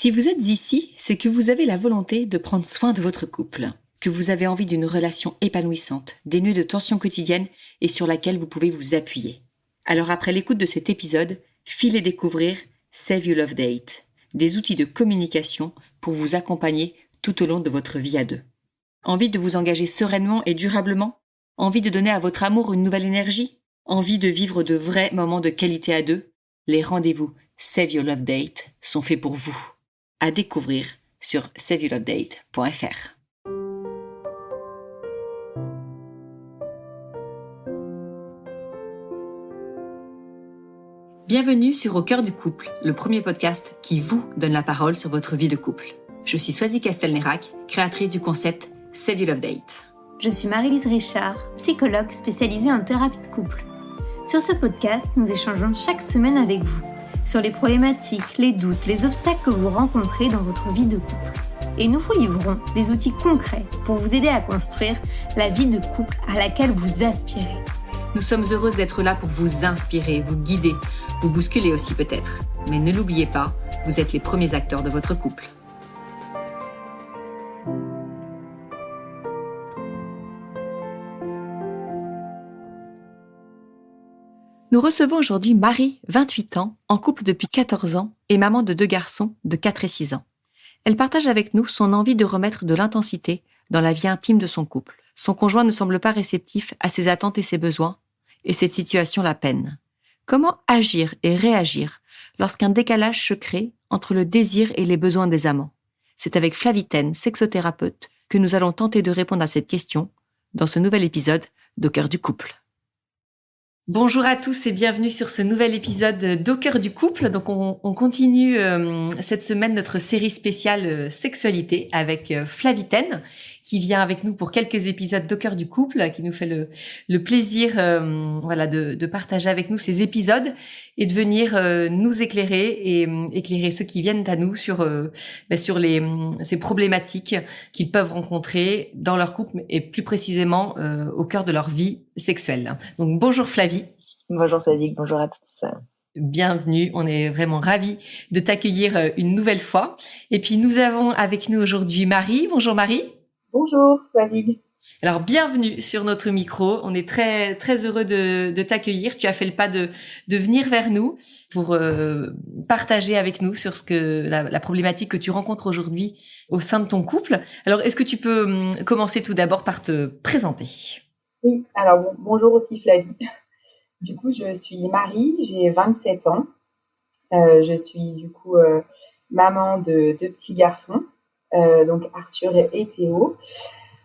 Si vous êtes ici, c'est que vous avez la volonté de prendre soin de votre couple, que vous avez envie d'une relation épanouissante, dénuée de tensions quotidiennes et sur laquelle vous pouvez vous appuyer. Alors après l'écoute de cet épisode, filez découvrir Save Your Love Date, des outils de communication pour vous accompagner tout au long de votre vie à deux. Envie de vous engager sereinement et durablement? Envie de donner à votre amour une nouvelle énergie? Envie de vivre de vrais moments de qualité à deux? Les rendez-vous Save Your Love Date sont faits pour vous. À découvrir sur saveyourlovedate.fr. Bienvenue sur Au cœur du couple, le premier podcast qui vous donne la parole sur votre vie de couple. Je suis Swazik Castelnerac, créatrice du concept Save Your Love Date. Je suis Marie-Lise Richard, psychologue spécialisée en thérapie de couple. Sur ce podcast, nous échangeons chaque semaine avec vous sur les problématiques, les doutes, les obstacles que vous rencontrez dans votre vie de couple. Et nous vous livrons des outils concrets pour vous aider à construire la vie de couple à laquelle vous aspirez. Nous sommes heureuses d'être là pour vous inspirer, vous guider, vous bousculer aussi peut-être. Mais ne l'oubliez pas, vous êtes les premiers acteurs de votre couple. Nous recevons aujourd'hui Marie, 28 ans, en couple depuis 14 ans et maman de 2 garçons de 4 et 6 ans. Elle partage avec nous son envie de remettre de l'intensité dans la vie intime de son couple. Son conjoint ne semble pas réceptif à ses attentes et ses besoins, et cette situation la peine. Comment agir et réagir lorsqu'un décalage se crée entre le désir et les besoins des amants? C'est avec Flavie, sexothérapeute, que nous allons tenter de répondre à cette question dans ce nouvel épisode d'Au cœur du couple. Bonjour à tous et bienvenue sur ce nouvel épisode d'Au cœur du couple. Donc on continue cette semaine notre série spéciale sexualité avec Flavie qui vient avec nous pour quelques épisodes d'Au cœur du couple, qui nous fait le plaisir de partager avec nous ces épisodes et de venir nous éclairer et éclairer ceux qui viennent à nous sur ces problématiques qu'ils peuvent rencontrer dans leur couple et plus précisément au cœur de leur vie sexuelle. Donc bonjour Flavie. Bonjour Swazik, bonjour à tous. Bienvenue, on est vraiment ravis de t'accueillir une nouvelle fois. Et puis nous avons avec nous aujourd'hui Marie. Bonjour Marie. Bonjour Swazik. Alors bienvenue sur notre micro, on est très très heureux de t'accueillir. Tu as fait le pas de venir vers nous pour partager avec nous sur la problématique que tu rencontres aujourd'hui au sein de ton couple. Alors est-ce que tu peux commencer tout d'abord par te présenter? Oui, alors bonjour aussi Flavie. Du coup, je suis Marie, j'ai 27 ans. Je suis du coup maman de 2 petits garçons, donc Arthur et Théo.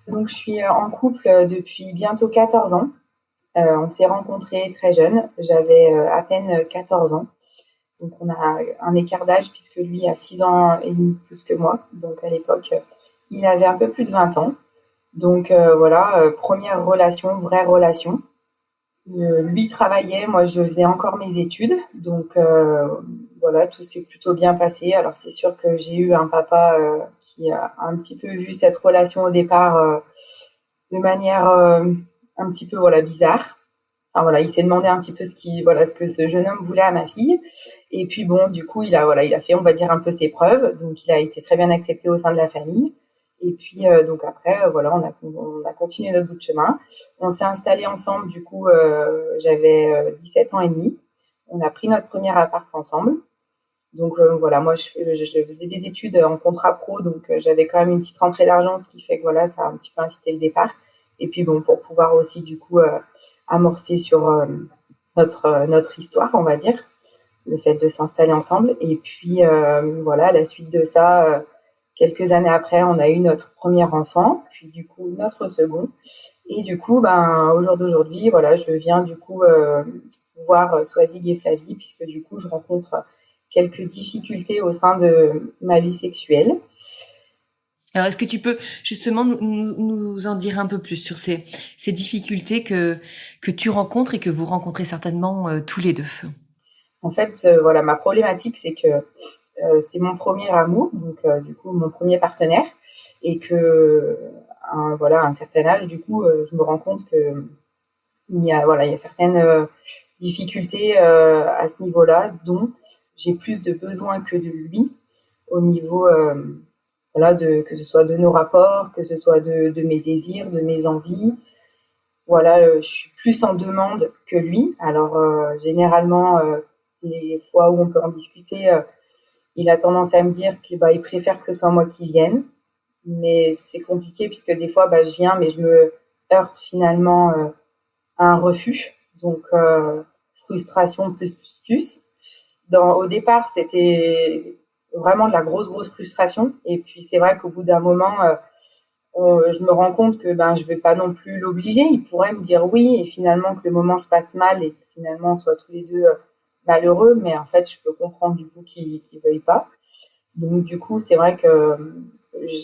Donc je suis en couple depuis bientôt 14 ans. On s'est rencontrés très jeunes, j'avais à peine 14 ans. Donc on a un écart d'âge puisque lui a 6 ans et demi plus que moi. Donc à l'époque, il avait un peu plus de 20 ans. Donc première relation, vraie relation. Lui travaillait, moi je faisais encore mes études, donc tout s'est plutôt bien passé. Alors c'est sûr que j'ai eu un papa qui a un petit peu vu cette relation au départ de manière un petit peu bizarre. Enfin, il s'est demandé un petit peu ce que ce jeune homme voulait à ma fille. Et puis bon, du coup il a fait, on va dire, un peu ses preuves. Donc il a été très bien accepté au sein de la famille. Et puis donc après on a continué notre bout de chemin. On s'est installés ensemble, du coup j'avais 17 ans et demi. On a pris notre premier appart ensemble. Donc moi je faisais des études en contrat pro, donc j'avais quand même une petite rentrée d'argent, ce qui fait que ça a un petit peu incité le départ. Et puis bon, pour pouvoir aussi du coup amorcer sur notre histoire, on va dire, le fait de s'installer ensemble. Et puis la suite de ça, quelques années après, on a eu notre premier enfant, puis du coup notre second. Et du coup, au jour d'aujourd'hui, je viens du coup voir Swazik et Flavie, puisque du coup je rencontre quelques difficultés au sein de ma vie sexuelle. Alors, est-ce que tu peux justement nous en dire un peu plus sur ces difficultés que tu rencontres et que vous rencontrez certainement tous les deux? En fait, ma problématique, c'est que c'est mon premier amour, donc du coup mon premier partenaire, et que à un certain âge, du coup, je me rends compte que il y a certaines difficultés à ce niveau-là, dont j'ai plus de besoins que de lui. au niveau que ce soit de nos rapports, que ce soit de mes désirs, de mes envies. Voilà, je suis plus en demande que lui. Alors généralement, les fois où on peut en discuter, il a tendance à me dire qu'il il préfère que ce soit moi qui vienne. Mais c'est compliqué puisque des fois, je viens, mais je me heurte finalement à un refus. Donc, frustration plus. Au départ, c'était vraiment de la grosse frustration. Et puis, c'est vrai qu'au bout d'un moment, je me rends compte que je ne vais pas non plus l'obliger. Il pourrait me dire oui et finalement que le moment se passe mal et que finalement on soit tous les deux malheureux. Mais en fait, je peux comprendre du coup qu'il ne veuille pas. Donc, du coup, c'est vrai que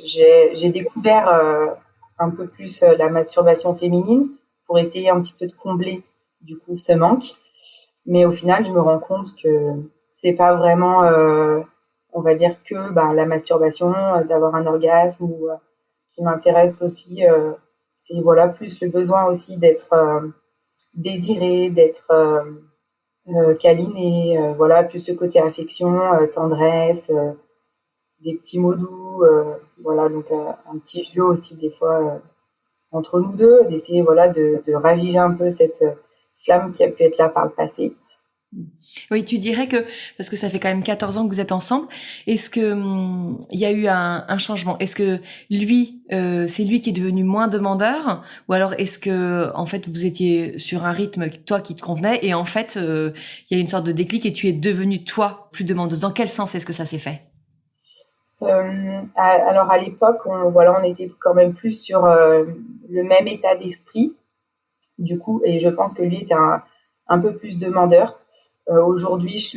j'ai découvert un peu plus la masturbation féminine pour essayer un petit peu de combler du coup ce manque. Mais au final, je me rends compte que c'est pas vraiment, on va dire que la masturbation, d'avoir un orgasme ou qui m'intéresse aussi. C'est voilà plus le besoin aussi d'être désiré, d'être câliné, voilà plus ce côté affection, tendresse. Des petits mots doux, voilà, donc un petit jeu aussi des fois entre nous deux, d'essayer voilà, de raviver un peu cette flamme qui a pu être là par le passé. Oui, tu dirais que, parce que ça fait quand même 14 ans que vous êtes ensemble, est-ce que il y a eu un changement? Est-ce que lui, c'est lui qui est devenu moins demandeur, ou alors est-ce que en fait vous étiez sur un rythme toi qui te convenait et en fait il y a une sorte de déclic et tu es devenue toi plus demandeuse? Dans quel sens est-ce que ça s'est fait? Alors à l'époque, on était quand même plus sur le même état d'esprit, du coup, et je pense que lui était un peu plus demandeur. Aujourd'hui,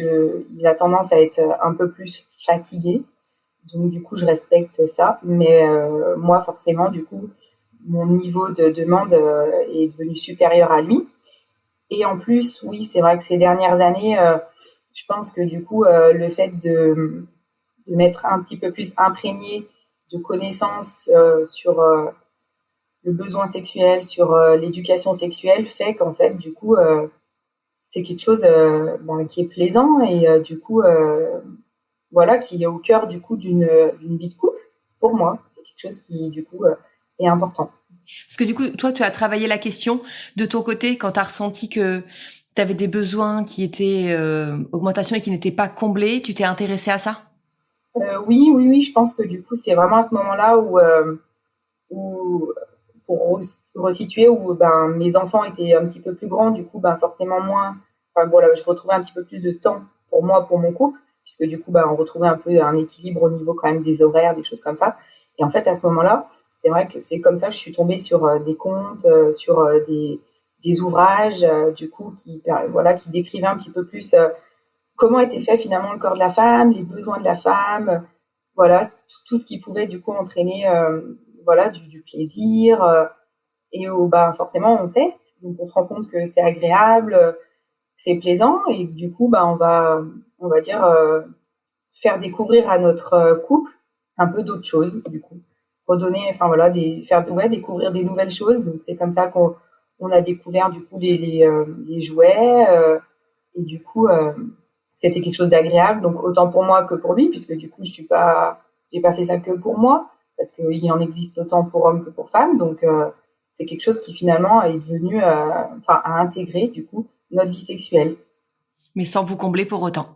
il a tendance à être un peu plus fatigué, donc du coup, je respecte ça. Mais moi, forcément, du coup, mon niveau de demande est devenu supérieur à lui. Et en plus, oui, c'est vrai que ces dernières années, je pense que du coup, le fait de m'être un petit peu plus imprégnée de connaissances sur le besoin sexuel, sur l'éducation sexuelle, fait qu'en fait, du coup, c'est quelque chose qui est plaisant et du coup, voilà, qui est au cœur du coup d'une vie de couple. Pour moi, c'est quelque chose qui, du coup, est important. Parce que du coup, toi, tu as travaillé la question de ton côté quand tu as ressenti que tu avais des besoins qui étaient augmentation et qui n'étaient pas comblés. Tu t'es intéressée à ça? Oui, je pense que du coup, c'est vraiment à ce moment-là où pour resituer, où mes enfants étaient un petit peu plus grands, du coup, forcément moins. Enfin, voilà, je retrouvais un petit peu plus de temps pour moi, pour mon couple, puisque du coup, on retrouvait un peu un équilibre au niveau quand même des horaires, des choses comme ça. Et en fait, à ce moment-là, c'est vrai que c'est comme ça, je suis tombée sur des contes, sur des ouvrages, du coup, qui décrivaient un petit peu plus comment était fait finalement le corps de la femme, les besoins de la femme, voilà, tout ce qui pouvait du coup entraîner voilà, du plaisir. Et forcément, on teste, donc on se rend compte que c'est agréable, c'est plaisant, et du coup, on va dire, faire découvrir à notre couple un peu d'autres choses, du coup. Redonner, enfin voilà, faire découvrir des nouvelles choses. Donc c'est comme ça qu'on a découvert du coup les jouets, et du coup, c'était quelque chose d'agréable. Donc autant pour moi que pour lui, puisque du coup, j'ai pas fait ça que pour moi, parce qu'il en existe autant pour hommes que pour femmes. Donc c'est quelque chose qui finalement est devenu, à intégrer du coup notre vie sexuelle. Mais sans vous combler pour autant.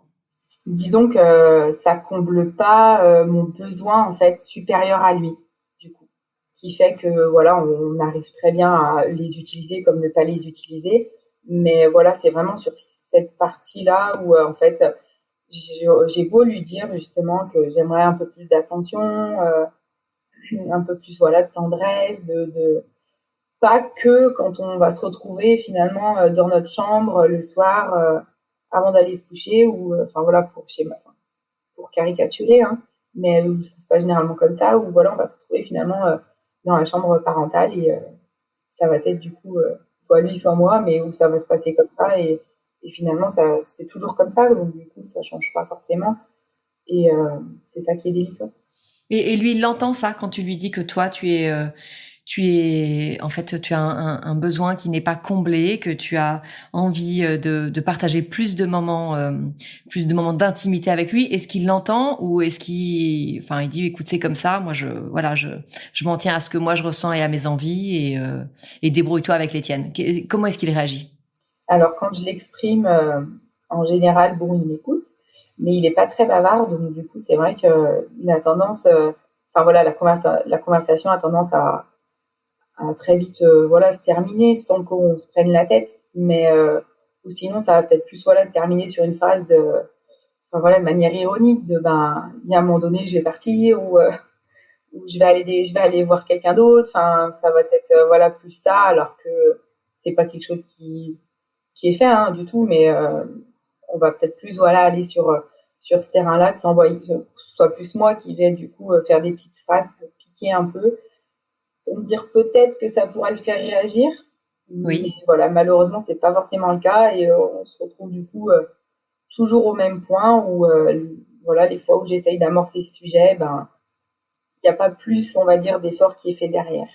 Disons que ça comble pas mon besoin en fait supérieur à lui, du coup, qui fait que voilà, on arrive très bien à les utiliser comme ne pas les utiliser. Mais voilà, c'est vraiment sur cette partie-là où en fait j'ai beau lui dire justement que j'aimerais un peu plus d'attention, un peu plus voilà de tendresse, de pas que quand on va se retrouver finalement dans notre chambre le soir avant d'aller se coucher ou enfin voilà pour caricaturer, hein, mais ça se passe généralement comme ça, où voilà, on va se retrouver finalement dans la chambre parentale et ça va être du coup soit lui, soit moi, mais où ça va se passer comme ça et finalement c'est toujours comme ça, donc du coup ça change pas forcément et c'est ça qui est délicat. Et lui, il entend ça quand tu lui dis que toi, en fait, tu as un besoin qui n'est pas comblé, que tu as envie de partager plus de moments d'intimité avec lui. Est-ce qu'il l'entend ou est-ce qu'il dit écoute, c'est comme ça, moi je m'en tiens à ce que moi je ressens et à mes envies et débrouille-toi avec les tiennes. Comment est-ce qu'il réagit? Alors, quand je l'exprime, en général, bon, il m'écoute, mais il n'est pas très bavard, donc du coup, c'est vrai qu'il a tendance, la conversation a tendance à très vite se terminer sans qu'on se prenne la tête, mais ou sinon, ça va peut-être plus se terminer sur une phrase de manière ironique, il y a un moment donné, je vais partir ou je vais aller voir quelqu'un d'autre. Enfin, ça va être plus ça, alors que c'est pas quelque chose qui est fait du tout, mais on va peut-être plus aller sur ce terrain-là, de s'envoyer, que ce soit plus moi qui vais du coup faire des petites phrases pour piquer un peu, pour me dire peut-être que ça pourrait le faire réagir. Oui. Mais voilà, malheureusement, c'est pas forcément le cas et on se retrouve du coup toujours au même point où les fois où j'essaye d'amorcer ce sujet, il n'y a pas plus, on va dire, d'effort qui est fait derrière.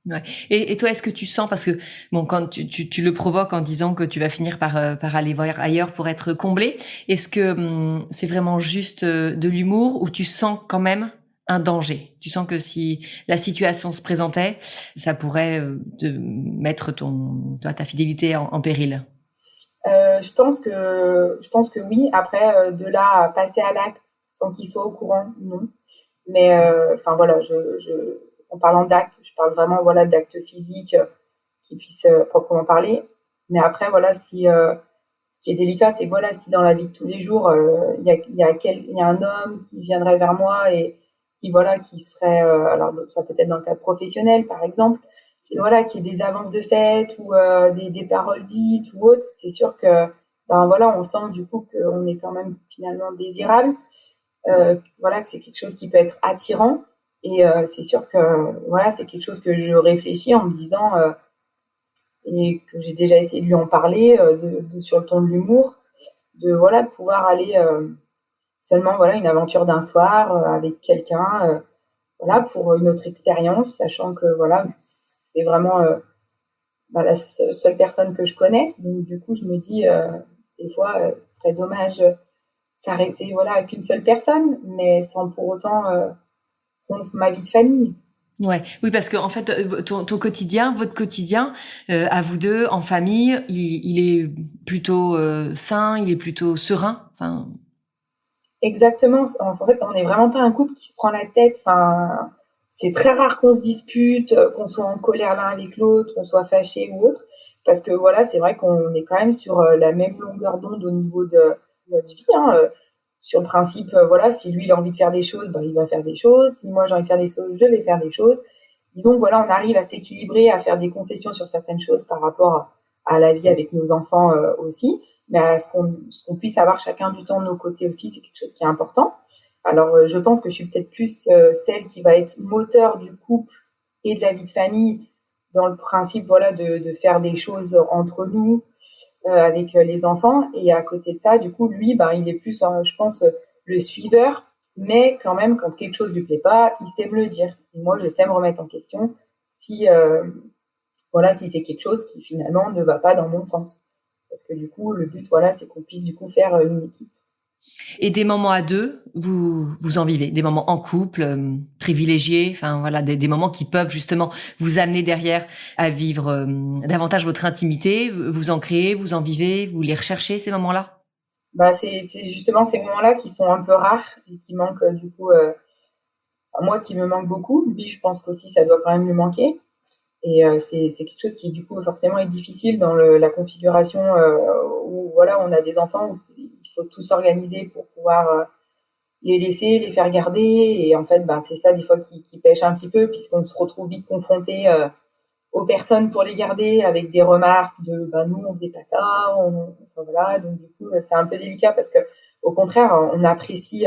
Ouais. Et toi, est-ce que tu sens, parce que bon, quand tu le provoques en disant que tu vas finir par aller voir ailleurs pour être comblé, est-ce que c'est vraiment juste de l'humour ou tu sens quand même un danger? Tu sens que si la situation se présentait, ça pourrait te mettre ta fidélité en péril? Je pense que oui. Après, de là à passer à l'acte sans qu'il soit au courant, non. Mais en parlant d'actes, je parle vraiment d'actes physiques qui puissent proprement parler. Mais après, ce qui est délicat, c'est que si dans la vie de tous les jours, il y a un homme qui viendrait vers moi et qui serait, alors ça peut être dans le cadre professionnel, par exemple, qu'il y ait des avances de fait ou des paroles dites ou autres, c'est sûr que on sent du coup qu'on est quand même finalement désirable, que c'est quelque chose qui peut être attirant. Et c'est sûr que c'est quelque chose que je réfléchis en me disant et que j'ai déjà essayé de lui en parler sur le ton de l'humour, de pouvoir aller seulement une aventure d'un soir avec quelqu'un, pour une autre expérience, sachant que c'est vraiment la seule personne que je connaisse. Donc du coup, je me dis des fois, ce serait dommage s'arrêter avec une seule personne, mais sans pour autant rompre ma vie de famille. Ouais, oui, parce que en fait, votre quotidien, à vous deux, en famille, il est plutôt sain, il est plutôt serein. Enfin. Exactement. En fait, on n'est vraiment pas un couple qui se prend la tête. Enfin, c'est très rare qu'on se dispute, qu'on soit en colère l'un avec l'autre, qu'on soit fâché ou autre, parce que c'est vrai qu'on est quand même sur la même longueur d'onde au niveau de notre vie. Sur le principe, si lui il a envie de faire des choses, il va faire des choses. Si moi j'ai envie de faire des choses, je vais faire des choses. Disons que on arrive à s'équilibrer, à faire des concessions sur certaines choses par rapport à la vie avec nos enfants aussi, mais à ce qu'on puisse avoir chacun du temps de nos côtés aussi, c'est quelque chose qui est important. Alors je pense que je suis peut-être plus celle qui va être moteur du couple et de la vie de famille, dans le principe de faire des choses entre nous, avec les enfants. Et à côté de ça, du coup, lui, il est plus, je pense, le suiveur, mais quand même, quand quelque chose lui plaît pas, il sait me le dire. Et moi, je sais me remettre en question si c'est quelque chose qui finalement ne va pas dans mon sens. Parce que du coup, le but, c'est qu'on puisse du coup faire une équipe. Et des moments à deux, vous en vivez, des moments en couple, privilégiés, des moments qui peuvent justement vous amener derrière à vivre davantage votre intimité. Vous en créez, vous en vivez, vous les recherchez ces moments-là? C'est justement ces moments-là qui sont un peu rares et qui manquent du coup. Moi, qui me manque beaucoup. Lui, je pense qu'aussi ça doit quand même lui manquer. Et c'est quelque chose qui du coup forcément est difficile dans la configuration où on a des enfants où il faut tout s'organiser pour pouvoir les laisser, les faire garder. Et en fait, c'est ça des fois qui pêche un petit peu, puisqu'on se retrouve vite confronté aux personnes pour les garder avec des remarques de nous on faisait pas ça, donc du coup c'est un peu délicat parce que au contraire on apprécie,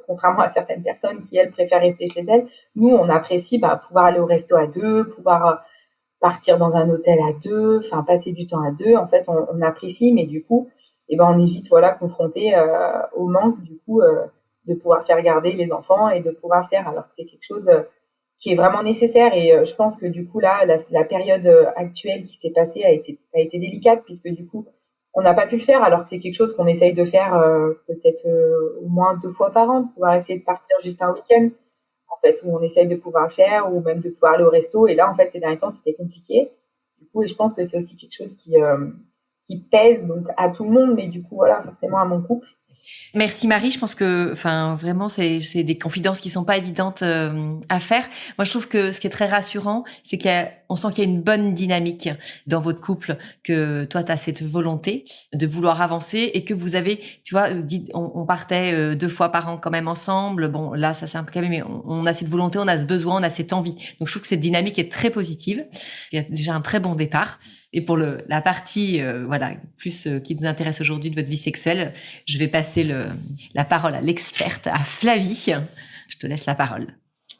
contrairement à certaines personnes qui elles préfèrent rester chez elles, nous on apprécie pouvoir aller au resto à deux, pouvoir partir dans un hôtel à deux, passer du temps à deux. En fait on apprécie, mais du coup on est vite confronté au manque du coup de pouvoir faire garder les enfants et de pouvoir faire, alors que c'est quelque chose qui est vraiment nécessaire. Et je pense que du coup là, la période actuelle qui s'est passée a été délicate, puisque du coup, on n'a pas pu le faire, alors que c'est quelque chose qu'on essaye de faire peut-être au moins 2 fois par an, de pouvoir essayer de partir juste un week-end, en fait, où on essaye de pouvoir le faire, ou même de pouvoir aller au resto. Et là, en fait, ces derniers temps, c'était compliqué. Du coup, et je pense que c'est aussi quelque chose qui pèse donc à tout le monde, mais du coup, voilà, forcément à mon couple. Merci Marie, je pense que, enfin, vraiment, c'est des confidences qui sont pas évidentes à faire. Moi, je trouve que ce qui est très rassurant, c'est on sent qu'il y a une bonne dynamique dans votre couple, que toi, tu as cette volonté de vouloir avancer et que vous avez, tu vois, on partait 2 fois par an quand même ensemble. Bon, là, ça c'est un peu calmé, mais on a cette volonté, on a ce besoin, on a cette envie. Donc, je trouve que cette dynamique est très positive. Il y a déjà un très bon départ. Et pour la partie, voilà, plus qui nous intéresse aujourd'hui de votre vie sexuelle, je vais passer la parole à l'experte, à Flavie. Je te laisse la parole.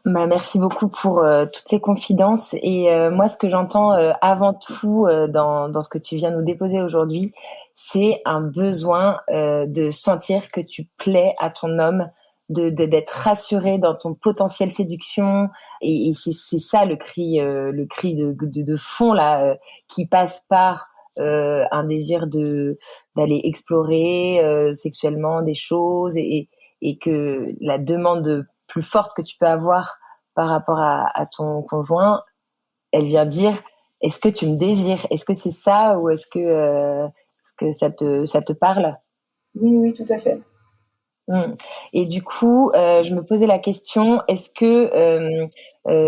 Merci beaucoup pour toutes ces confidences. Et moi, ce que j'entends avant tout dans ce que tu viens nous déposer aujourd'hui, c'est un besoin de sentir que tu plais à ton homme, d'être rassuré dans ton potentiel séduction. Et c'est ça le cri de fond là, qui passe par un désir d'aller explorer sexuellement des choses, et que la demande plus forte que tu peux avoir par rapport à ton conjoint, elle vient dire: est-ce que tu me désires? Est-ce que c'est ça, ou est-ce que ça te parle? Oui, tout à fait. Et du coup, je me posais la question, est-ce que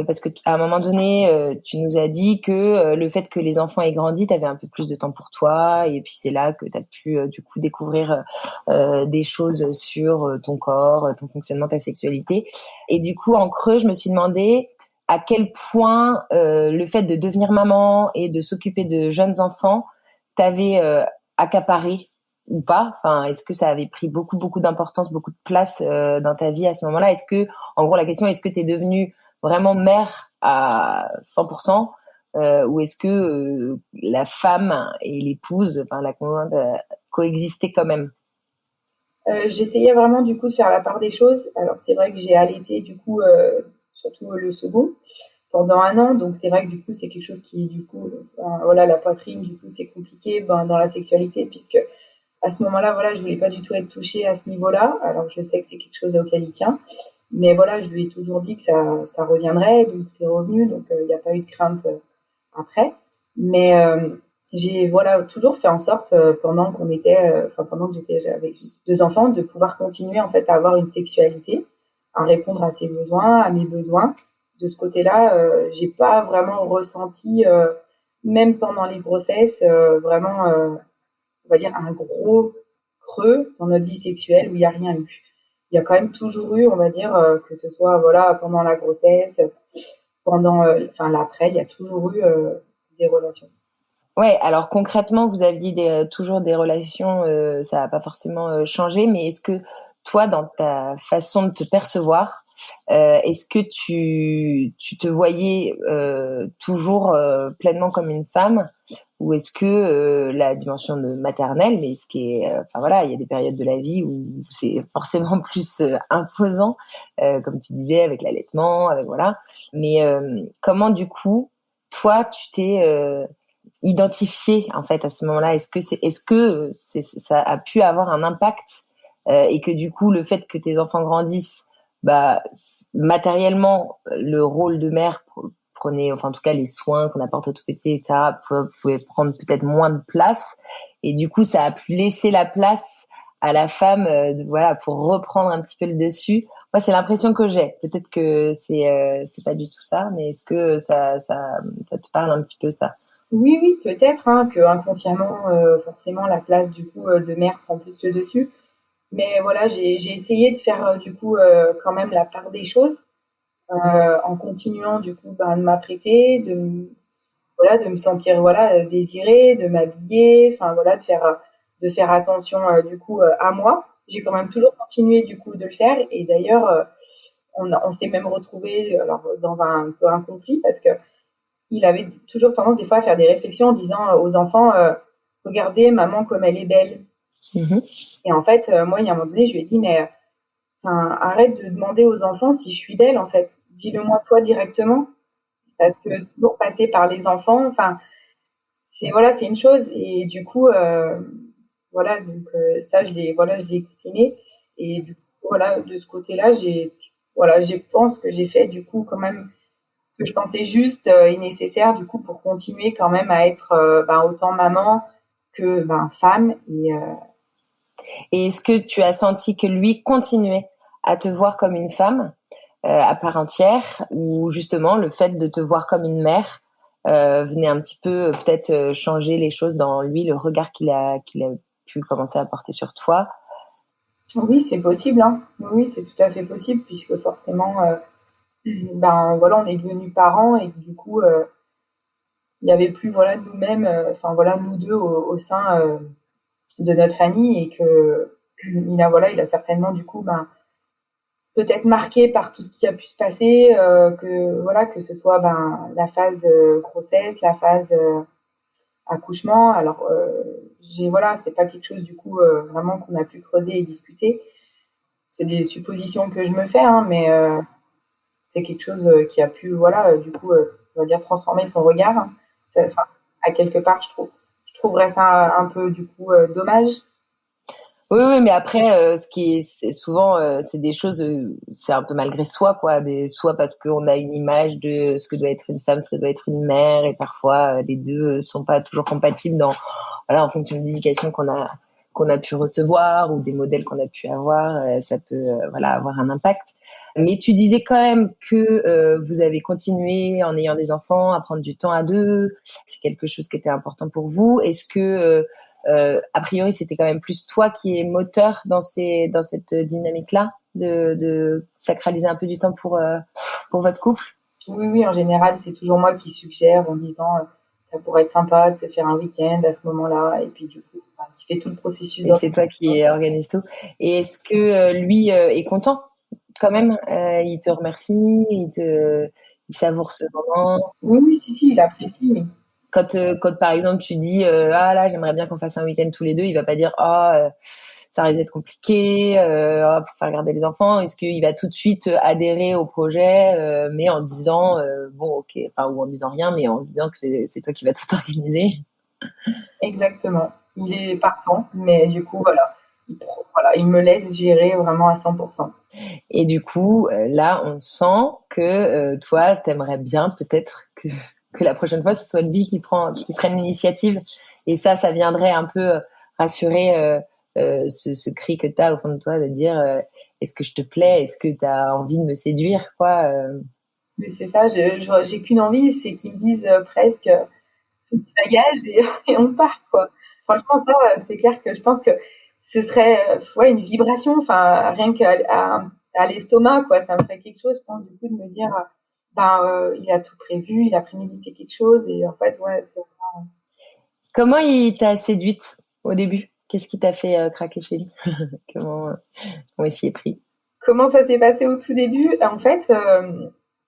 parce que à un moment donné, tu nous as dit que le fait que les enfants aient grandi, tu avais un peu plus de temps pour toi, et puis c'est là que tu as pu du coup découvrir des choses sur ton corps, ton fonctionnement, ta sexualité. Et du coup, en creux, je me suis demandé à quel point le fait de devenir maman et de s'occuper de jeunes enfants t'avait accaparé ou pas. Enfin, est-ce que ça avait pris beaucoup d'importance, beaucoup de place dans ta vie à ce moment-là? Est-ce que, en gros, la question, est-ce que tu es devenue vraiment mère à 100%, ou est-ce que la femme et l'épouse, enfin la conjointe, coexistaient quand même? J'essayais vraiment du coup de faire la part des choses. Alors c'est vrai que j'ai allaité du coup, surtout le second, pendant 1 an. Donc c'est vrai que du coup c'est quelque chose qui du coup, voilà, la poitrine du coup c'est compliqué dans la sexualité, puisque à ce moment-là, voilà, je voulais pas du tout être touchée à ce niveau-là. Alors je sais que c'est quelque chose auquel il tient, mais voilà, je lui ai toujours dit que ça reviendrait, donc c'est revenu. Donc il n'y a pas eu de crainte après. Mais j'ai voilà toujours fait en sorte pendant que j'étais avec 2 enfants, de pouvoir continuer en fait à avoir une sexualité, à répondre à ses besoins, à mes besoins. De ce côté-là, j'ai pas vraiment ressenti, même pendant les grossesses, vraiment, on va dire un gros creux dans notre vie sexuelle où il y a rien eu. Il y a quand même toujours eu, on va dire, que ce soit voilà pendant la grossesse, pendant, l'après, il y a toujours eu des relations. Ouais, alors concrètement, vous aviez toujours des relations, ça n'a pas forcément changé, mais est-ce que toi, dans ta façon de te percevoir, est-ce que tu te voyais toujours pleinement comme une femme, ou est-ce que la dimension de maternelle, mais ce qui est, enfin voilà, il y a des périodes de la vie où c'est forcément plus imposant, comme tu disais, avec l'allaitement, avec voilà. Mais comment du coup, toi, tu t'es identifié en fait à ce moment-là? Ça a pu avoir un impact, et que du coup le fait que tes enfants grandissent, bah matériellement le rôle de mère prenait, enfin en tout cas les soins qu'on apporte aux tout petits, etc., pouvait prendre peut-être moins de place, et du coup ça a pu laisser la place à la femme, voilà, pour reprendre un petit peu le dessus. Moi, c'est l'impression que j'ai. Peut-être que c'est pas du tout ça, mais est-ce que ça te parle un petit peu, ça? Oui, peut-être hein, que inconsciemment, forcément, la place du coup de mère prend plus le dessus. Mais voilà, j'ai essayé de faire du coup quand même la part des choses, en continuant du coup de m'apprêter, voilà, de me sentir voilà désirée, de m'habiller, enfin voilà, de faire attention du coup à moi. J'ai quand même toujours continué du coup de le faire, et d'ailleurs on s'est même retrouvés alors dans un peu un conflit, parce que il avait toujours tendance des fois à faire des réflexions en disant aux enfants regardez maman comme elle est belle. Mmh. Et en fait moi il y a un moment donné je lui ai dit mais arrête de demander aux enfants si je suis belle, en fait. dis-le-moi toi directement. Parce que toujours passer par les enfants, enfin, c'est une chose. Et du coup, voilà, donc ça, je l'ai exprimé. Et du coup, voilà, de ce côté-là, je pense que j'ai fait du coup quand même ce que je pensais juste et nécessaire du coup pour continuer quand même à être autant maman que femme. Et est-ce que tu as senti que lui continuait à te voir comme une femme à part entière, ou justement le fait de te voir comme une mère venait un petit peu peut-être changer les choses dans lui, le regard qu'il a pu commencer à porter sur toi? Oui, c'est possible, hein. Oui, c'est tout à fait possible puisque forcément, voilà, on est devenus parents et que du coup, il y avait plus voilà nous-mêmes, nous deux au sein de notre famille et que il a certainement du coup peut-être marqué par tout ce qui a pu se passer, que ce soit la phase grossesse, la phase accouchement. Alors c'est pas quelque chose du coup vraiment qu'on a pu creuser et discuter. C'est des suppositions que je me fais, hein, mais c'est quelque chose qui a pu du coup on va dire transformer son regard. Hein. À quelque part, je trouverais ça un peu du coup dommage. Oui, oui, mais après, c'est souvent, c'est des choses, c'est un peu malgré soi, quoi. Soit parce qu'on a une image de ce que doit être une femme, ce que doit être une mère, et parfois les deux sont pas toujours compatibles en fonction de l'éducation qu'on a pu recevoir ou des modèles qu'on a pu avoir, ça peut, avoir un impact. Mais tu disais quand même que vous avez continué en ayant des enfants à prendre du temps à deux. C'est quelque chose qui était important pour vous. Est-ce que a priori, c'était quand même plus toi qui es moteur dans cette dynamique-là, de sacraliser un peu du temps pour votre couple? Oui, oui, en général, c'est toujours moi qui suggère en disant ça pourrait être sympa de se faire un week-end à ce moment-là. Et puis, du coup, qui fait tout le processus. Et c'est toi qui organise tout. Et est-ce que lui est content quand même? Il te remercie, il savoure ce moment. Oui, oui, si, il apprécie. Mais... Quand par exemple tu dis ah là j'aimerais bien qu'on fasse un week-end tous les deux, il va pas dire ça risque d'être compliqué pour faire garder les enfants. Est-ce qu'il va tout de suite adhérer au projet, mais en disant bon ok, enfin ou en disant rien, mais en se disant que c'est toi qui vas tout organiser? Exactement. Il est partant, mais du coup il me laisse gérer vraiment à 100%. Et du coup là on sent que toi t'aimerais bien peut-être que la prochaine fois ce soit lui qui prenne l'initiative, et ça viendrait un peu rassurer ce cri que tu as au fond de toi de dire est-ce que je te plais, est-ce que tu as envie de me séduire, quoi. Mais c'est ça, j'ai qu'une envie, c'est qu'ils me disent presque bagage et on part, quoi. Franchement, ça, c'est clair que je pense que ce serait une vibration, enfin, rien à l'estomac, quoi. Ça me ferait quelque chose, je pense, du coup, de me dire, il a tout prévu, il a prémédité quelque chose, et en fait, ouais, c'est vraiment... Comment il t'a séduite au début? Qu'est-ce qui t'a fait craquer chez lui? Comment il s'y est pris? Comment ça s'est passé au tout début? En fait,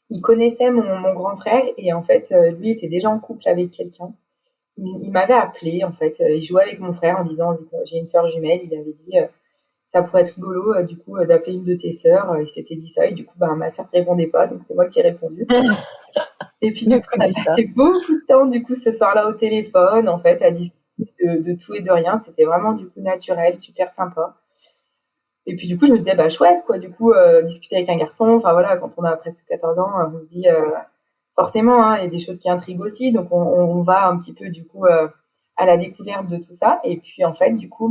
il connaissait mon grand frère, et en fait, lui était déjà en couple avec quelqu'un. Il m'avait appelé, en fait. Il jouait avec mon frère en disant, j'ai une sœur jumelle. Il avait dit, ça pourrait être rigolo, du coup, d'appeler une de tes sœurs. Il s'était dit ça. Et du coup, ma sœur ne répondait pas. Donc, c'est moi qui ai répondu. Et puis, du coup, on a passé beaucoup de temps, du coup, ce soir-là au téléphone, en fait, à discuter de tout et de rien. C'était vraiment, du coup, naturel, super sympa. Et puis, du coup, je me disais, chouette, quoi. Du coup, discuter avec un garçon. Enfin, voilà, quand on a presque 14 ans, on se dit, forcément, hein, il y a des choses qui intriguent aussi. Donc, on va un petit peu, du coup, à la découverte de tout ça. Et puis, en fait, du coup,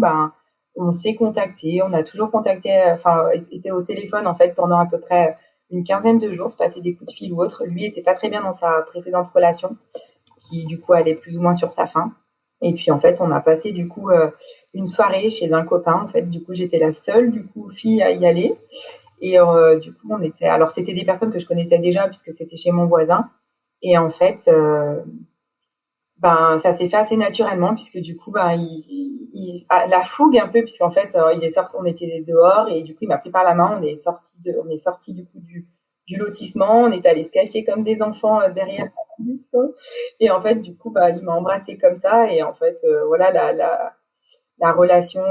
on s'est contacté. On a toujours été au téléphone, en fait, pendant à peu près une quinzaine de jours, se passer des coups de fil ou autre. Lui était pas très bien dans sa précédente relation, qui, du coup, allait plus ou moins sur sa fin. Et puis, en fait, on a passé, du coup, une soirée chez un copain. En fait, du coup, j'étais la seule, du coup, fille à y aller. Et du coup, c'était des personnes que je connaissais déjà puisque c'était chez mon voisin. Et en fait, ça s'est fait assez naturellement puisque du coup, la fougue un peu puisqu'en fait, il est sorti, on était dehors et du coup, il m'a pris par la main. On est sorti du coup du lotissement. On est allé se cacher comme des enfants derrière la buisson. Et en fait, du coup, il m'a embrassé comme ça. Et en fait, la relation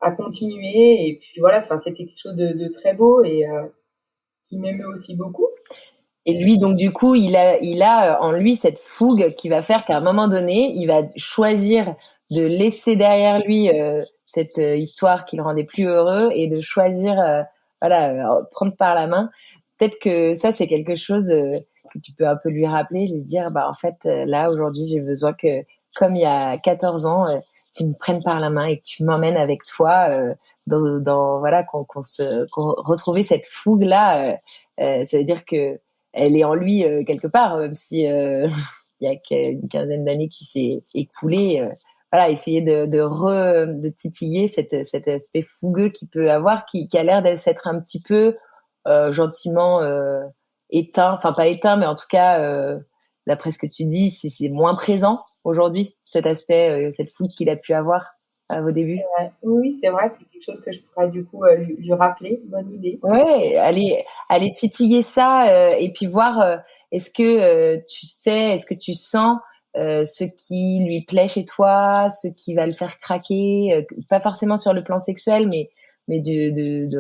a continué. Et puis voilà, c'était quelque chose de très beau. Et qui m'émeut aussi beaucoup. Et lui, donc du coup, il a en lui cette fougue qui va faire qu'à un moment donné, il va choisir de laisser derrière lui cette histoire qui le rendait plus heureux et de choisir, prendre par la main. Peut-être que ça, c'est quelque chose que tu peux un peu lui rappeler, lui dire, bah en fait, là aujourd'hui, j'ai besoin que, comme il y a 14 ans, tu me prennes par la main et que tu m'emmènes avec toi dans voilà, qu'on retrouve cette fougue là. Ça veut dire que elle est en lui quelque part, même si il y a une quinzaine d'années qui s'est écoulée. Voilà, essayer de titiller cet aspect fougueux qu'il peut avoir, qui a l'air d'être un petit peu gentiment éteint, enfin pas éteint, mais en tout cas, d'après ce que tu dis, c'est moins présent aujourd'hui, cet aspect, cette fougue qu'il a pu avoir à vos débuts. Oui, c'est vrai, c'est quelque chose que je pourrais du coup lui rappeler. Bonne idée. Ouais, aller titiller ça et puis voir est-ce que est-ce que tu sens ce qui lui plaît chez toi, ce qui va le faire craquer, pas forcément sur le plan sexuel, mais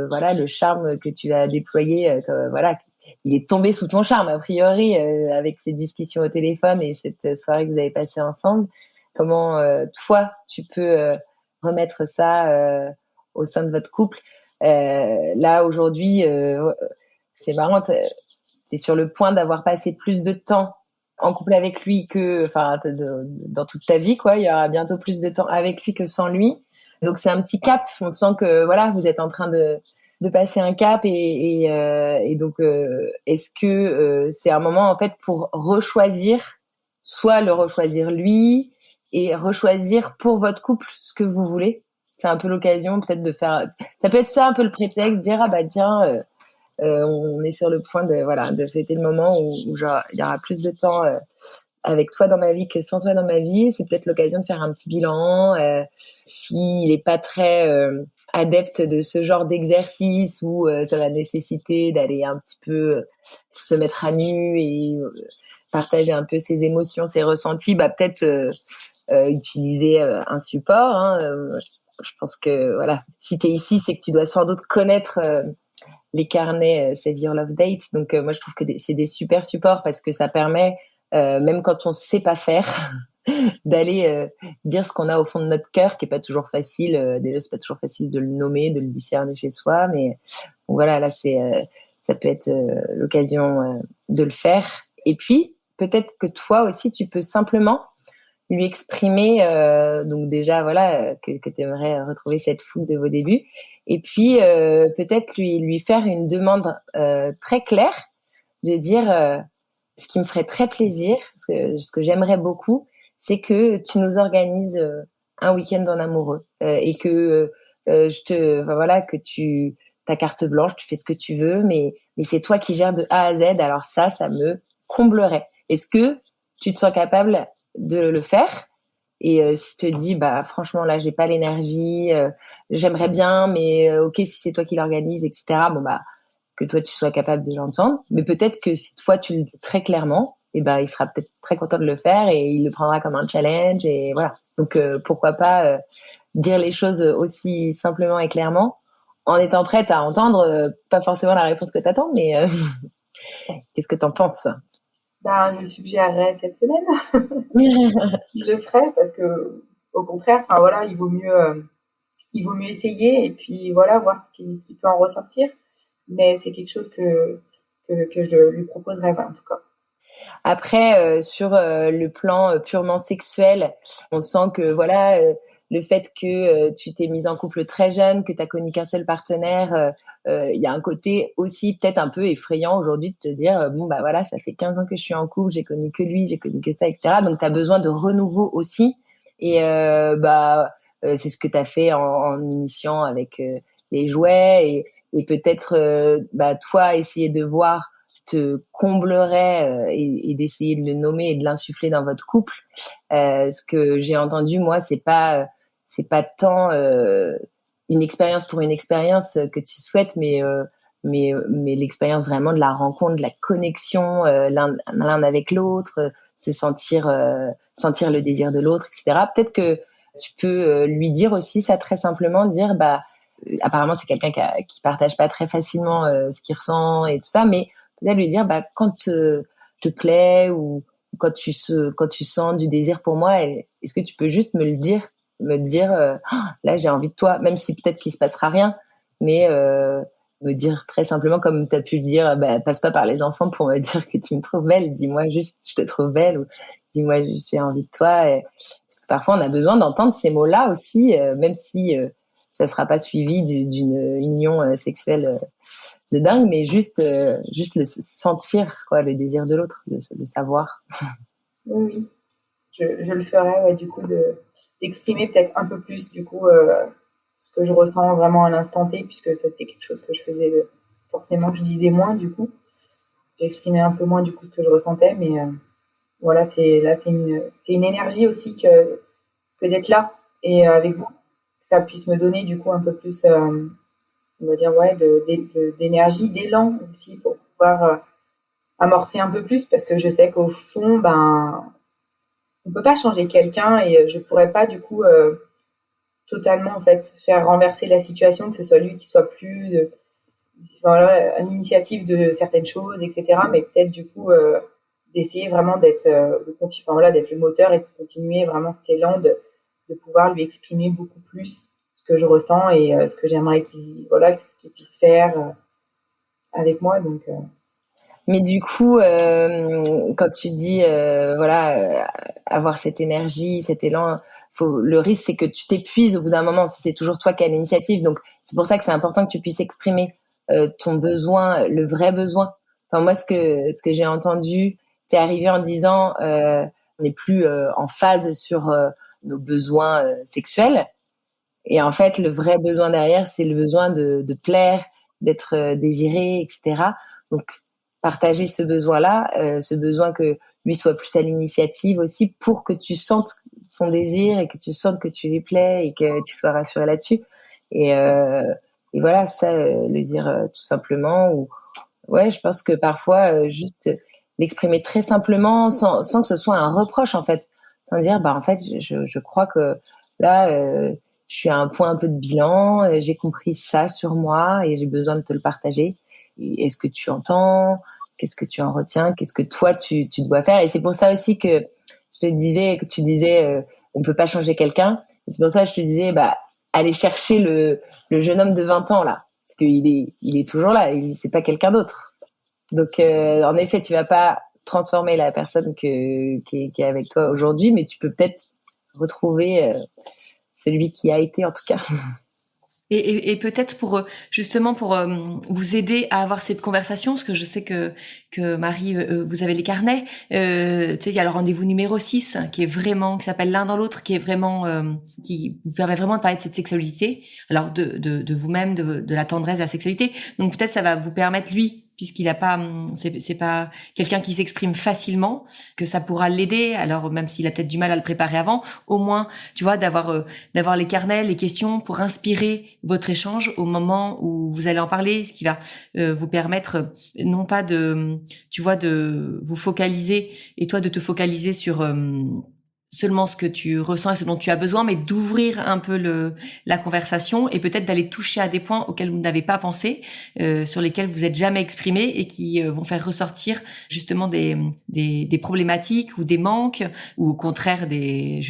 voilà le charme que tu as déployé, voilà, il est tombé sous ton charme a priori avec ces discussions au téléphone et cette soirée que vous avez passée ensemble. Comment toi tu peux remettre ça au sein de votre couple? Là aujourd'hui, c'est marrant, t'es sur le point d'avoir passé plus de temps en couple avec lui que, enfin, dans toute ta vie, quoi. Il y aura bientôt plus de temps avec lui que sans lui. Donc c'est un petit cap. On sent que voilà, vous êtes en train de passer un cap et donc est-ce que c'est un moment en fait pour rechoisir, soit le rechoisir lui et rechoisir pour votre couple ce que vous voulez. C'est un peu l'occasion peut-être de faire. Ça peut être ça un peu le prétexte, dire ah bah tiens, on est sur le point de fêter le moment où genre il y aura plus de temps avec toi dans ma vie que sans toi dans ma vie. C'est peut-être l'occasion de faire un petit bilan. S'il est pas très adepte de ce genre d'exercice où ça va nécessiter d'aller un petit peu se mettre à nu et partager un peu ses émotions, ses ressentis, bah peut-être utiliser un support. Hein, je pense que voilà, si tu es ici, c'est que tu dois sans doute connaître les carnets Save Your Love Date. Donc moi je trouve que c'est des super supports parce que ça permet même quand on sait pas faire d'aller dire ce qu'on a au fond de notre cœur, qui est pas toujours facile. Déjà c'est pas toujours facile de le nommer, de le discerner chez soi, mais voilà, là ça peut être l'occasion de le faire. Et puis peut-être que toi aussi tu peux simplement lui exprimer donc déjà voilà que tu aimerais retrouver cette fougue de vos débuts et puis peut-être lui faire une demande très claire de dire ce qui me ferait très plaisir, ce que j'aimerais beaucoup, c'est que tu nous organises un week-end en amoureux et que voilà, que ta carte blanche, tu fais ce que tu veux, mais c'est toi qui gères de A à Z. Alors ça me comblerait. Est-ce que tu te sens capable de le faire? Et si tu te dis, bah franchement là j'ai pas l'énergie, j'aimerais bien, mais ok si c'est toi qui l'organise, etc. Bon bah que toi tu sois capable de l'entendre, mais peut-être que si toi tu le dis très clairement, et ben il sera peut-être très content de le faire et il le prendra comme un challenge et voilà. Donc pourquoi pas dire les choses aussi simplement et clairement en étant prête à entendre pas forcément la réponse que t'attends, mais qu'est-ce que t'en penses? Ben, je le suggérerais cette semaine. Je le ferai parce que, au contraire, enfin voilà, il vaut mieux essayer et puis voilà, voir ce qui peut en ressortir. Mais c'est quelque chose que je lui proposerais, en tout cas. Après, sur le plan purement sexuel, on sent que voilà, le fait que tu t'es mise en couple très jeune, que tu as connu qu'un seul partenaire, il y a un côté aussi peut-être un peu effrayant aujourd'hui de te dire bon bah voilà, ça fait 15 ans que je suis en couple, j'ai connu que lui, j'ai connu que ça, etc. Donc tu as besoin de renouveau aussi. Et c'est ce que tu as fait en initiant avec les jouets et peut-être toi essayer de voir qui te comblerait et d'essayer de le nommer et de l'insuffler dans votre couple. Ce que j'ai entendu moi, c'est pas tant une expérience pour une expérience que tu souhaites, mais l'expérience vraiment de la rencontre, de la connexion l'un avec l'autre, se sentir sentir le désir de l'autre, etc. Peut-être que tu peux lui dire aussi ça très simplement, dire bah apparemment c'est quelqu'un qui partage pas très facilement ce qu'il ressent et tout ça, mais peut-être lui dire quand te plaît ou quand tu sens du désir pour moi, est-ce que tu peux juste me le dire, me dire là j'ai envie de toi, même si peut-être qu'il se passera rien, mais me dire très simplement comme tu as pu le dire, passe pas par les enfants pour me dire que tu me trouves belle, dis-moi juste je te trouve belle, ou dis-moi j'ai envie de toi. Parce que parfois on a besoin d'entendre ces mots-là aussi, même si ça sera pas suivi d'une union sexuelle de dingue, mais juste le sentir, quoi, le désir de l'autre, le savoir. Oui. Je le ferai, ouais, du coup, d'exprimer peut-être un peu plus, du coup, ce que je ressens vraiment à l'instant T, puisque c'était quelque chose que je faisais forcément que je disais moins, du coup. J'exprimais un peu moins, du coup, ce que je ressentais, mais voilà, c'est une énergie aussi que d'être là et avec vous, que ça puisse me donner, du coup, un peu plus, on va dire, ouais, d'énergie, d'élan aussi pour pouvoir amorcer un peu plus, parce que je sais qu'au fond, on peut pas changer quelqu'un et je pourrais pas du coup totalement en fait faire renverser la situation, que ce soit lui qui soit plus voilà, à l'initiative de certaines choses, etc. Mais peut-être du coup d'essayer vraiment d'être d'être le moteur et de continuer vraiment cet élan de pouvoir lui exprimer beaucoup plus ce que je ressens et ce que j'aimerais qu'il puisse faire avec moi. Donc Mais du coup, quand tu dis avoir cette énergie, cet élan, le risque c'est que tu t'épuises au bout d'un moment si c'est toujours toi qui as l'initiative. Donc c'est pour ça que c'est important que tu puisses exprimer ton besoin, le vrai besoin. Enfin moi ce que j'ai entendu, t'es arrivé en disant on n'est plus en phase sur nos besoins sexuels. Et en fait le vrai besoin derrière c'est le besoin de plaire, d'être désiré, etc. Donc partager ce besoin-là, ce besoin que lui soit plus à l'initiative aussi pour que tu sentes son désir et que tu sentes que tu lui plais et que tu sois rassuré là-dessus. Et voilà, ça, le dire tout simplement. Ou ouais, je pense que parfois, juste l'exprimer très simplement sans que ce soit un reproche, en fait. Sans dire, en fait, je crois que là, je suis à un point un peu de bilan, j'ai compris ça sur moi et j'ai besoin de te le partager. Et est-ce que tu entends? Qu'est-ce que tu en retiens? Qu'est-ce que toi, tu dois faire? Et c'est pour ça aussi que je te disais, que tu disais, on peut pas changer quelqu'un. Et c'est pour ça que je te disais, aller chercher le jeune homme de 20 ans, là. Parce il est toujours là. C'est pas quelqu'un d'autre. Donc, en effet, tu vas pas transformer la personne qui est avec toi aujourd'hui, mais tu peux peut-être retrouver celui qui a été, en tout cas. Et peut-être pour justement pour vous aider à avoir cette conversation, parce que je sais que Marie, vous avez les carnets. Tu sais, il y a le rendez-vous numéro 6 qui s'appelle l'un dans l'autre, qui est vraiment qui vous permet vraiment de parler de cette sexualité, alors de vous-même, de la tendresse, de la sexualité. Donc peut-être ça va vous permettre, lui, puisqu'il a pas, c'est pas quelqu'un qui s'exprime facilement, que ça pourra l'aider. Alors même s'il a peut-être du mal à le préparer avant, au moins, tu vois, d'avoir les carnets, les questions pour inspirer votre échange au moment où vous allez en parler, ce qui va vous permettre non pas de vous focaliser et toi de te focaliser sur seulement ce que tu ressens et ce dont tu as besoin, mais d'ouvrir un peu la conversation et peut-être d'aller toucher à des points auxquels vous n'avez pas pensé, sur lesquels vous êtes jamais exprimé et qui vont faire ressortir justement des problématiques ou des manques ou au contraire des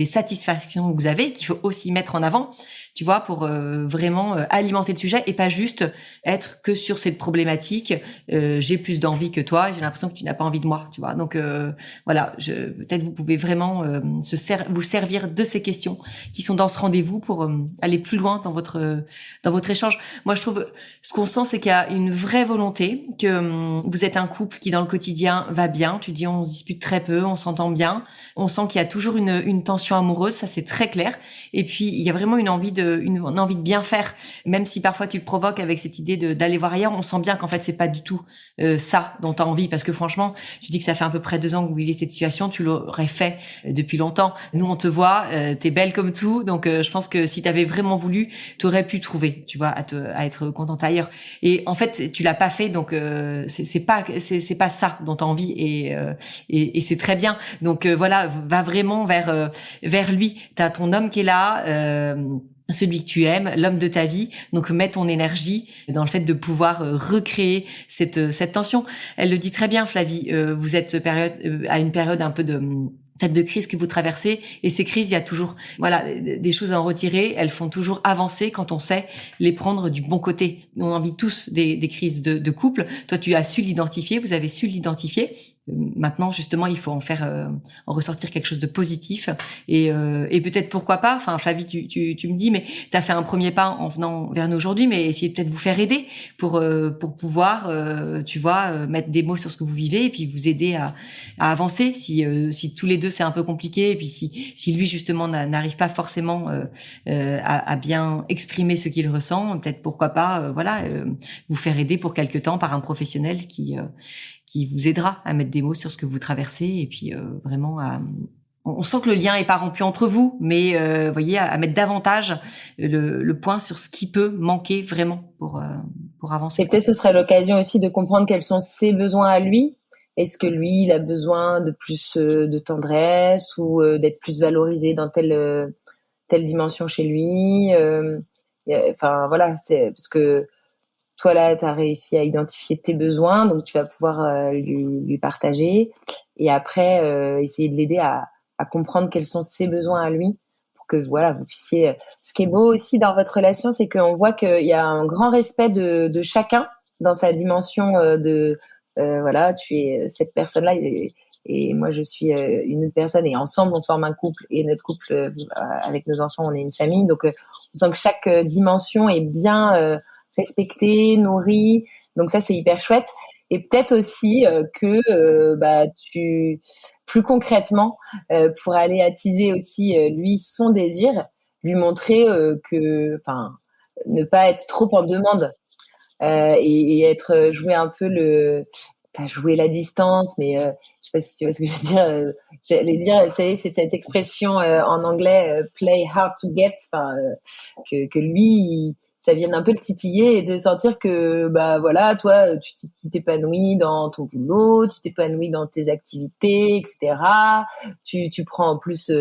satisfactions que vous avez qu'il faut aussi mettre en avant, tu vois, pour vraiment alimenter le sujet et pas juste être que sur cette problématique. J'ai plus d'envie que toi, j'ai l'impression que tu n'as pas envie de moi, tu vois. Donc voilà, peut-être vous pouvez vraiment vous servir de ces questions qui sont dans ce rendez-vous pour aller plus loin dans votre échange. Moi, je trouve ce qu'on sent, c'est qu'il y a une vraie volonté, que vous êtes un couple qui dans le quotidien va bien. Tu dis on se dispute très peu, on s'entend bien, on sent qu'il y a toujours une tension amoureuse, ça c'est très clair. Et puis il y a vraiment une envie de bien faire, même si parfois tu le provoques avec cette idée d'aller voir ailleurs. On sent bien qu'en fait c'est pas du tout ça dont tu as envie, parce que franchement, tu dis que ça fait à peu près 2 ans que vous vivez cette situation, tu l'aurais fait depuis longtemps. Nous on te voit, t'es belle comme tout, donc je pense que si t'avais vraiment voulu, t'aurais pu trouver, tu vois, à être contente ailleurs. Et en fait tu l'as pas fait, donc c'est pas ça dont t'as envie, et c'est très bien. Donc voilà, va vraiment vers lui. T'as ton homme qui est là. celui que tu aimes, l'homme de ta vie. Donc, mets ton énergie dans le fait de pouvoir recréer cette tension. Elle le dit très bien, Flavie. Vous êtes à une période un peu de crise que vous traversez, et ces crises, il y a toujours des choses à en retirer. Elles font toujours avancer quand on sait les prendre du bon côté. On en vit tous des crises de couple. Toi, tu as su l'identifier, vous avez su l'identifier. Maintenant, justement, il faut en ressortir quelque chose de positif, et peut-être pourquoi pas. Enfin, Flavie, tu me dis, mais tu as fait un premier pas en venant vers nous aujourd'hui, mais essayez peut-être de vous faire aider pour pouvoir, mettre des mots sur ce que vous vivez et puis vous aider à avancer. Si tous les deux c'est un peu compliqué, et puis si lui justement n'arrive pas forcément à bien exprimer ce qu'il ressent, peut-être pourquoi pas, vous faire aider pour quelque temps par un professionnel qui vous aidera à mettre des mots sur ce que vous traversez, et puis vraiment on sent que le lien est pas rompu entre vous, mais voyez, à mettre davantage le point sur ce qui peut manquer vraiment pour avancer. Et peut-être ce serait l'occasion aussi de comprendre quels sont ses besoins à lui. Est-ce que lui, il a besoin de plus de tendresse, ou d'être plus valorisé dans telle dimension chez lui. Enfin voilà, c'est parce que toi là, tu as réussi à identifier tes besoins, donc tu vas pouvoir lui partager, et après essayer de l'aider à comprendre quels sont ses besoins à lui, pour que voilà, vous puissiez. Ce qui est beau aussi dans votre relation, c'est qu'on voit qu'il y a un grand respect de chacun dans sa dimension voilà, tu es cette personne-là et moi je suis une autre personne, et ensemble on forme un couple, et notre couple avec nos enfants, on est une famille, donc on sent que chaque dimension est bien respectée, nourrie, donc ça c'est hyper chouette. Et peut-être aussi que tu plus concrètement pour aller attiser aussi lui son désir, lui montrer que ne pas être trop en demande. Et jouer un peu pas jouer la distance, mais je sais pas si tu vois ce que je veux dire. J'allais dire, c'est cette expression en anglais, play hard to get, que lui, ça vienne un peu le titiller, et de sentir que voilà, toi tu t'épanouis dans ton boulot, tu t'épanouis dans tes activités, etc. Tu prends en plus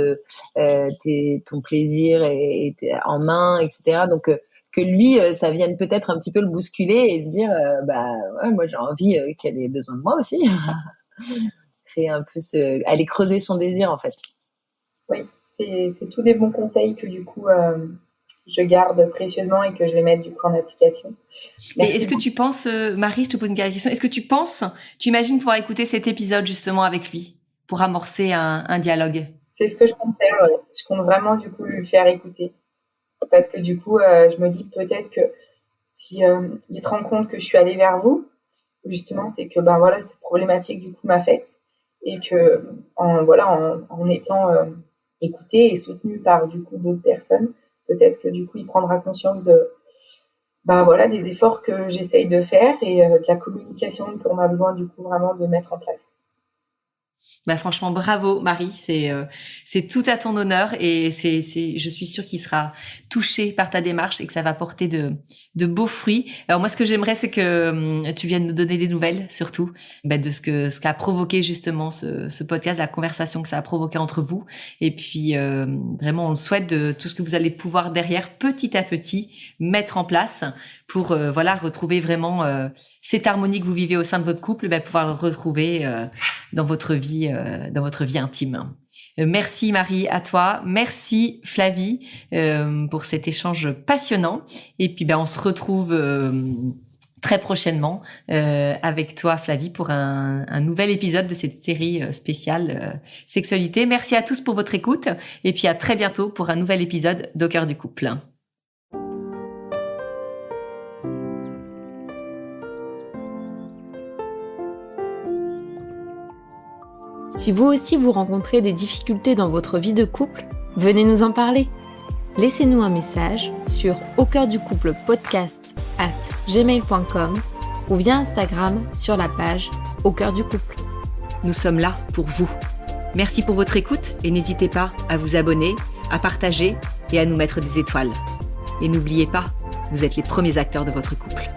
ton plaisir et en main, etc. Donc que lui, ça vienne peut-être un petit peu le bousculer et se dire, moi j'ai envie qu'elle ait besoin de moi aussi. Créer un peu aller creuser son désir en fait. Oui, c'est tous des bons conseils que du coup je garde précieusement et que je vais mettre du coup en application. Mais est-ce que tu penses, Marie, je te pose une question, est-ce que tu imagines pouvoir écouter cet épisode justement avec lui pour amorcer un dialogue? C'est ce que je compte faire, ouais. Je compte vraiment du coup lui faire écouter. Parce que du coup, je me dis peut-être que si il se rend compte que je suis allée vers vous, justement, c'est que cette problématique du coup m'affecte, et que en étant écouté et soutenu par du coup d'autres personnes, peut-être que du coup il prendra conscience des efforts que j'essaye de faire, et de la communication qu'on a besoin du coup vraiment de mettre en place. Franchement, bravo Marie, c'est tout à ton honneur, et je suis sûre qu'il sera touché par ta démarche et que ça va porter de beaux fruits. Alors moi, ce que j'aimerais, c'est que tu viennes nous donner des nouvelles, surtout de ce qu'a provoqué justement ce podcast, la conversation que ça a provoqué entre vous, et puis vraiment on le souhaite, de tout ce que vous allez pouvoir derrière petit à petit mettre en place pour retrouver vraiment cette harmonie que vous vivez au sein de votre couple, pouvoir le retrouver dans votre vie intime. Merci Marie, à toi. Merci Flavie pour cet échange passionnant. Et puis on se retrouve très prochainement avec toi Flavie pour un nouvel épisode de cette série spéciale sexualité. Merci à tous pour votre écoute, et puis à très bientôt pour un nouvel épisode d'Au cœur du couple. Si vous aussi vous rencontrez des difficultés dans votre vie de couple, venez nous en parler. Laissez-nous un message sur aucoeurducouplepodcast@gmail.com ou via Instagram sur la page Au cœur du couple. Nous sommes là pour vous. Merci pour votre écoute, et n'hésitez pas à vous abonner, à partager et à nous mettre des étoiles. Et n'oubliez pas, vous êtes les premiers acteurs de votre couple.